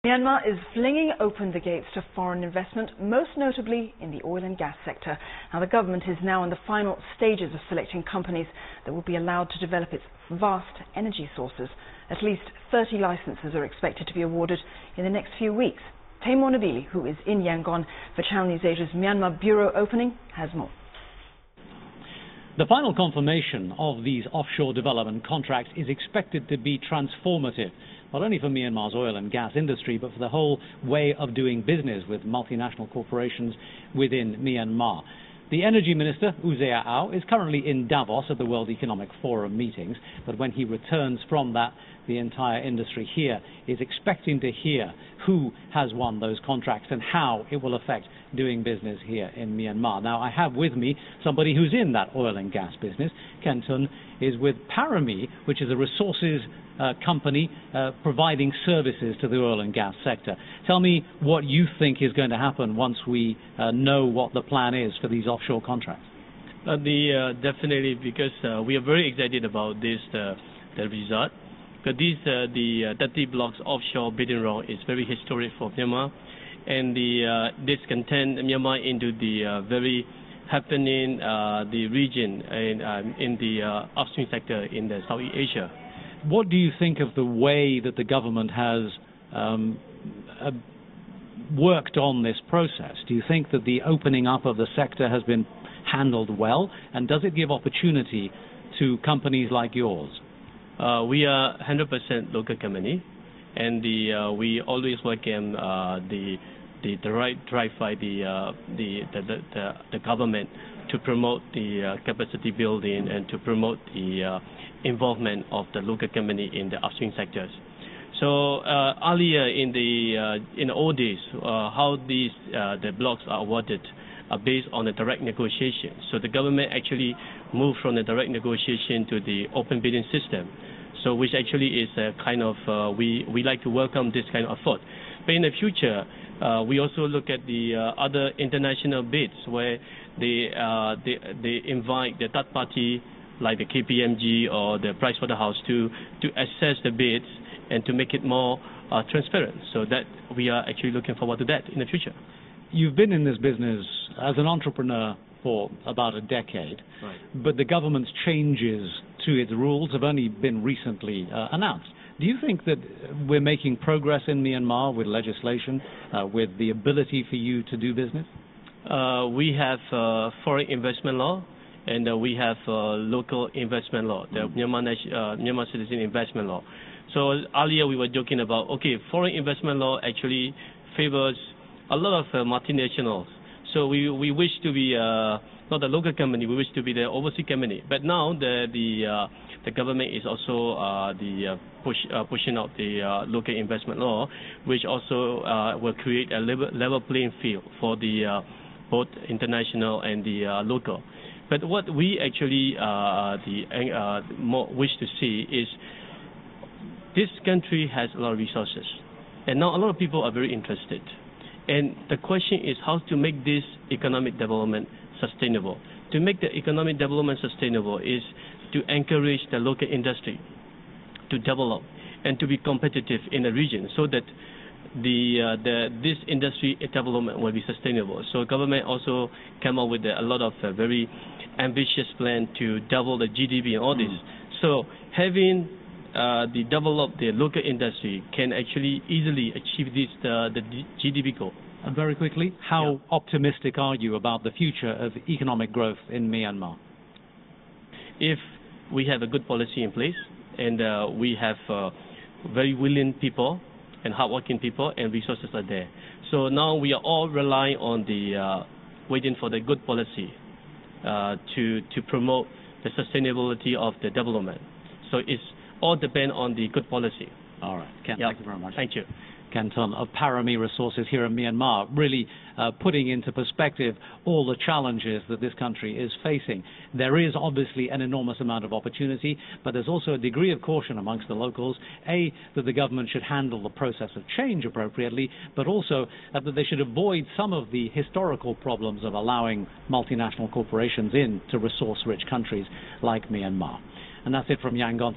Myanmar is flinging open the gates to foreign investment, most notably in the oil and gas sector. Now, the government is now in the final stages of selecting companies that will be allowed to develop its vast energy sources. At least 30 licenses are expected to be awarded in the next few weeks. Taimur Nabili, who is in Yangon for Channel News Asia's Myanmar bureau opening, has more. The final confirmation of these offshore development contracts is expected to be transformative, not only for Myanmar's oil and gas industry, but for the whole way of doing business with multinational corporations within Myanmar. The Energy Minister, U Za'a, is currently in Davos at the World Economic Forum meetings, but when he returns from that, the entire industry here is expecting to hear who has won those contracts and how it will affect doing business here in Myanmar. Now, I have with me somebody who's in that oil and gas business. Ken Tun is with Parami, which is a resources company providing services to the oil and gas sector. Tell me what you think is going to happen once we know what the plan is for these offshore contracts. Definitely, because we are very excited about this the result. Because the 30 blocks offshore bidding round is very historic for Myanmar, and this can turn Myanmar into the very happening the region in the upstream sector in the Southeast Asia. What do you think of the way that the government has worked on this process? Do you think that the opening up of the sector has been handled well, and does it give opportunity to companies like yours? We are 100% local company, and we always welcome the right drive by the government to promote the capacity building and to promote the involvement of the local company in the upstream sectors. So earlier in the old days, how the blocks are awarded are based on a direct negotiation. So the government actually moved from the direct negotiation to the open bidding system. So which actually is a kind of we like to welcome this kind of thought. But in the future, we also look at the other international bids where they invite the third party like the KPMG or the Pricewaterhouse to assess the bids and to make it more transparent. So that we are actually looking forward to that in the future. You've been in this business as an entrepreneur for about a decade, right, but the government's changes to its rules have only been recently announced. Do you think that we're making progress in Myanmar with legislation, with the ability for you to do business? We have foreign investment law, and we have local investment law, the Myanmar Citizen Investment Law. So earlier we were joking about, okay, foreign investment law actually favors a lot of multinationals. So we wish to be not a local company, we wish to be the overseas company. But now the government is also pushing out the local investment law, which also will create a level playing field for the both international and the local. But what we actually more wish to see is this country has a lot of resources, and now a lot of people are very interested. And the question is how to make this economic development sustainable. To make the economic development sustainable is to encourage the local industry to develop and to be competitive in the region so that this industry development will be sustainable. So government also came up with a lot of very ambitious plan to double the GDP and all this. So having develop the local industry can actually easily achieve this the GDP goal. And very quickly, how optimistic are you about the future of economic growth in Myanmar? If we have a good policy in place, and we have very willing people and hardworking people, and resources are there. So now we are all relying on the waiting for the good policy to promote the sustainability of the development. So it's all depend on the good policy. All right, Ken, thank you very much. Thank you. Ken Tun of Parami Resources here in Myanmar, really putting into perspective all the challenges that this country is facing. There is obviously an enormous amount of opportunity, but there's also a degree of caution amongst the locals, that the government should handle the process of change appropriately, but also that they should avoid some of the historical problems of allowing multinational corporations into resource-rich countries like Myanmar. And that's it from Yangon.